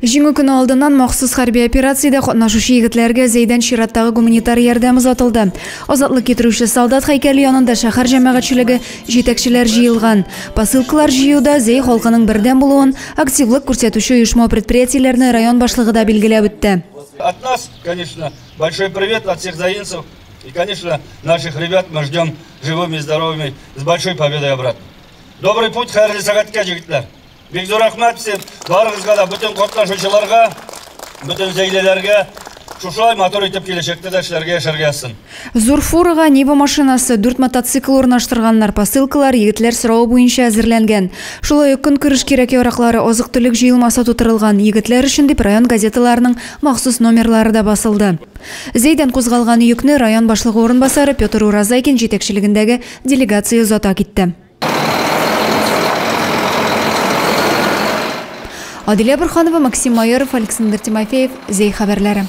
Жиңу күні алдынан махсус хәрби операцияда катнашучы егетләргә Зәйдән чираттагы гуманитар ярдәм озатылды. Азатлык китерүче солдат һәйкәле янында шәһәр җәмәгатьчелеге җитәкчеләр җыелган. Посылкалар җыюда Зәй халкының бердәм булуын, активлык күрсәтүче оешма предприятиеләрне район башлыгы да билгеләп үтте. От нас, конечно, большой привет от всех заинцев. И, конечно, наших ребят мы ждем живыми и здоровыми с большой победой обратно. Добрый путь, хайрлы сәгатькә җегетләр. Бик зур рәхмәт сезгә, барыгызга да, бүтән катнашучыларга, бүтән зәйлеләргә, шушылай матур итеп киләчәктә дә эшләргә яшәргә язсын. Зур фурага Нива машинасы, 4 мотоцикл урнаштырганнар, посылкалар егетләр сорау буенча әзерләнгән. Шулай ук көнкүреш кирәк яраклары, азык-төлек җыелмасы тутырылган. Егетләр өчен дип район газеталарының махсус номерлары да басылды. Зәйдән кузгалган йөкне район башлыгы урынбасары Петр Уразайкин җитәкчелегендәге делегация озата китте. Адилә Бурханова, Максим Майоров, Александр Тимофеев, Зәй хәбәрләре.